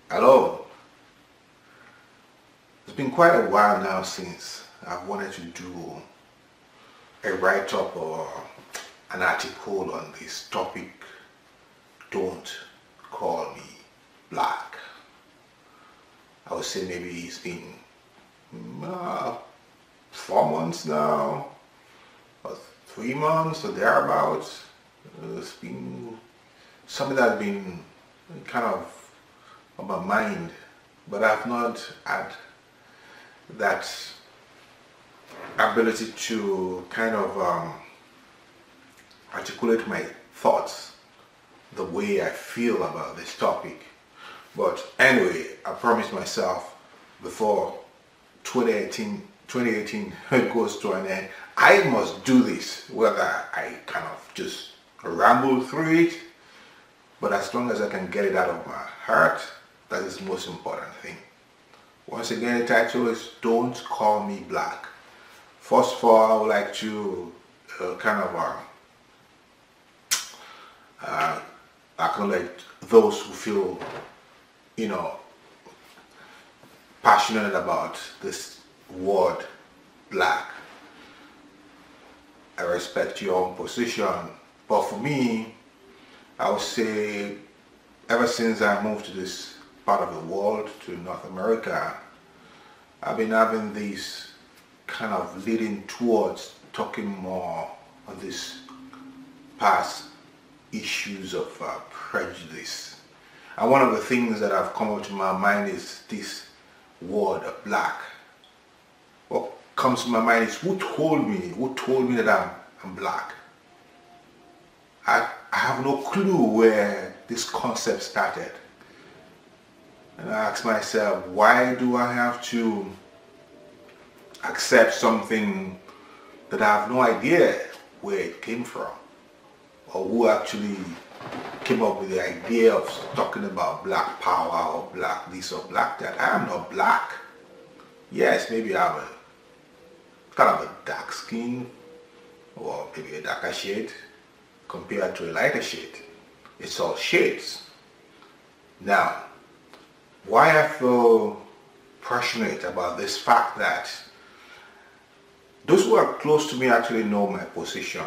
Hello. It's been quite a while now since I've wanted to do a write-up or an article on this topic. Don't call me black. I would say maybe it's been 4 months now, or 3 months or thereabouts. It's been something that's been kind of on my mind, but I've not had that ability to kind of articulate my thoughts the way I feel about this topic. But anyway, I promised myself before 2018 goes to an end, I must do this, whether I kind of just ramble through it, but as long as I can get it out of my heart, that is the most important thing. Once again, the title is Don't Call Me Black. First of all, I would like to acknowledge those who feel, passionate about this word black. I respect your own position, but for me, I would say ever since I moved to this part of the world, to North America, I've been having these kind of leading towards talking more on this past issues of prejudice. And one of the things that have come up to my mind is this word black. What comes to my mind is who told me that I'm black? I have no clue where this concept started. And I ask myself, why do I have to accept something that I have no idea where it came from? Or who actually came up with the idea of talking about black power or black this or black that? I am not black. Yes, maybe I have a kind of a dark skin or maybe a darker shade compared to a lighter shade. It's all shades. Now, why I feel passionate about this fact that those who are close to me actually know my position.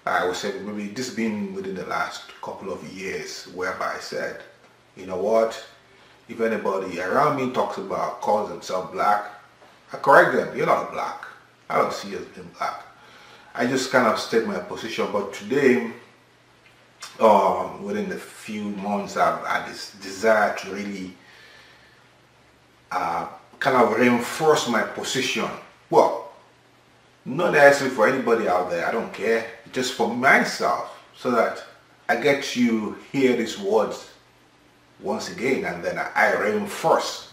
I would say maybe this has been within the last couple of years whereby I said, you know what, if anybody around me calls themselves black, I correct them. You're not black. I don't see you as being black. I just kind of state my position. But today, within a few months, I've had this desire to really kind of reinforce my position. Well, not necessarily for anybody out there, I don't care, just for myself, so that I get to hear these words once again, and then I reinforce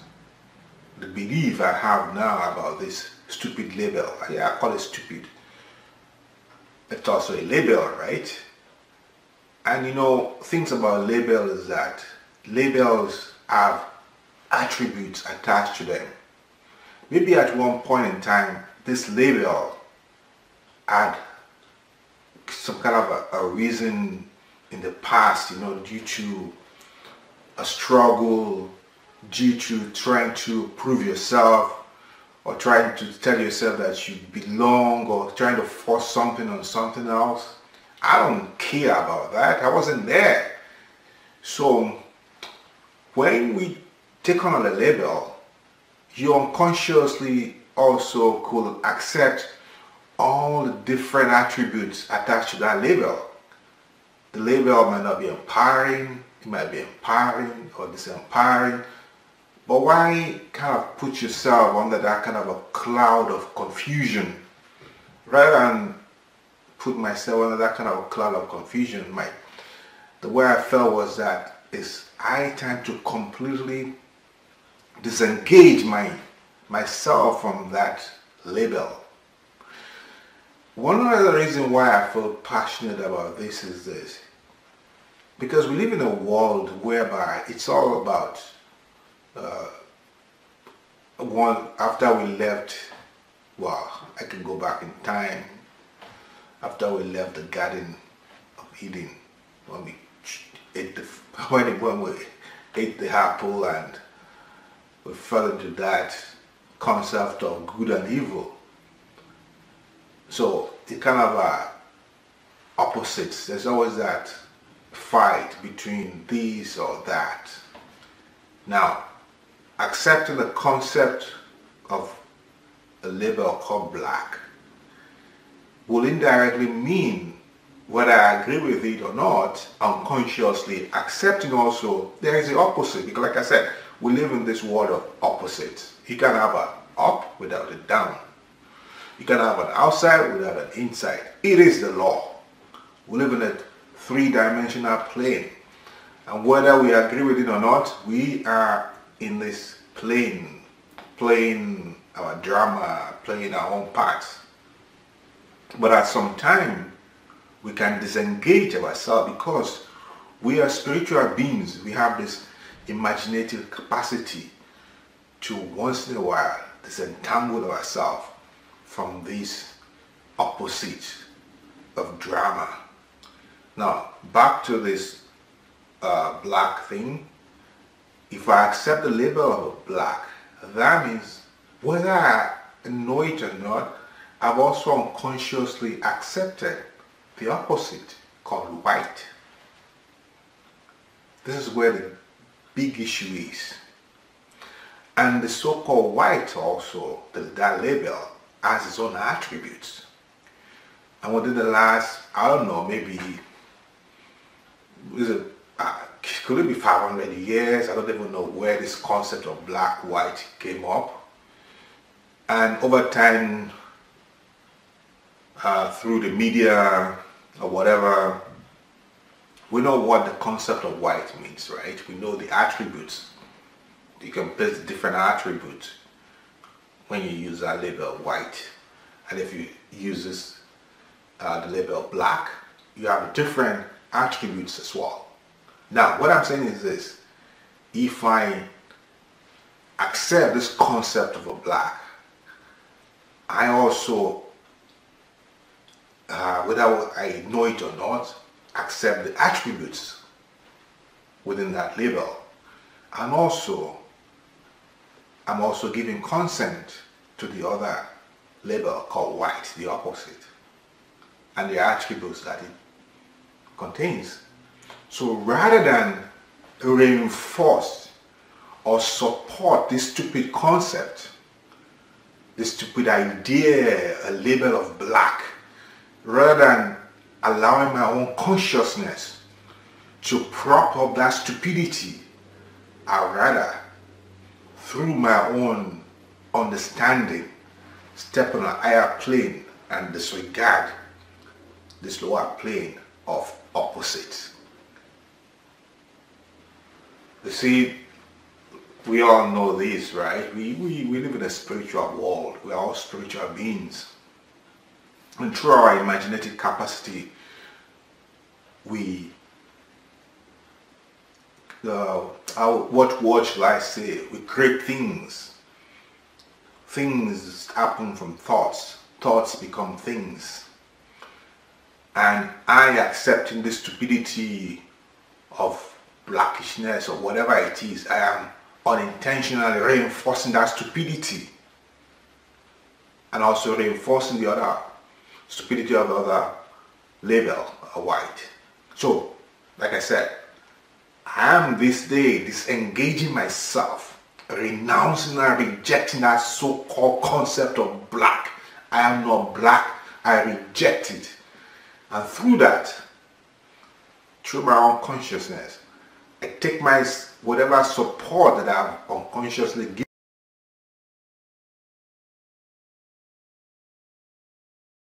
the belief I have now about this stupid label. Yeah, I call it stupid. It's also a label, right? And things about labels is that labels have attributes attached to them. Maybe at one point in time, this label had some kind of a reason in the past, due to a struggle, due to trying to prove yourself, or trying to tell yourself that you belong, or trying to force something on something else. I don't care about that. I wasn't there. So when we take on a label, you unconsciously also could accept all the different attributes attached to that label. The label might not be empowering, it might be empowering or disempowering, but why kind of put yourself under that kind of a cloud of confusion rather than put myself under that kind of a cloud of confusion? The way I felt was that it's high time to completely disengage myself from that label. One of the reasons why I feel passionate about this is this. Because we live in a world whereby it's all about after we left, I can go back in time. After we left the Garden of Eden, when we ate when we ate the apple and we fell into that concept of good and evil. So it kind of opposites. There's always that fight between this or that. Now, accepting the concept of a label called black will indirectly mean, whether I agree with it or not, unconsciously accepting also there is the opposite. Because like I said, we live in this world of opposites. You can have an up without a down. You can have an outside without an inside. It is the law. We live in a three-dimensional plane. And whether we agree with it or not, we are in this plane, playing our drama, playing our own parts. But at some time, we can disengage ourselves because we are spiritual beings. We have this imaginative capacity to once in a while disentangle ourselves from this opposite of drama. Now, back to this black thing. If I accept the label of black, that means whether I know it or not, I've also unconsciously accepted the opposite, called white. This is where the big issue is. And the so-called white also, that label, has its own attributes. And within the last, I don't know, maybe, could it be 500 years? I don't even know where this concept of black, white came up. And over time, through the media or whatever, we know what the concept of white means, right? We know the attributes. You can place different attributes when you use that label white. And if you use this, the label black, you have different attributes as well. Now, what I'm saying is this: if I accept this concept of a black, I also, whether I know it or not, accept the attributes within that label. And also, I'm also giving consent to the other label called white, the opposite, and the attributes that it contains. So rather than reinforce or support this stupid concept, this stupid idea, a label of black, rather than allowing my own consciousness to prop up that stupidity, I'd rather, through my own understanding, step on a higher plane and disregard this lower plane of opposites. You see, we all know this, right? We live in a spiritual world. We are all spiritual beings. And through our imaginative capacity, what shall I say? We create things. Things happen from thoughts. Thoughts become things. And I, accepting the stupidity of blackishness or whatever it is, I am unintentionally reinforcing that stupidity and also reinforcing the other stupidity of the other label, a white. So, like I said, I am this day disengaging myself, renouncing and rejecting that so-called concept of black. I am not black, I reject it. And through that, through my own consciousness, I take my whatever support that I've unconsciously given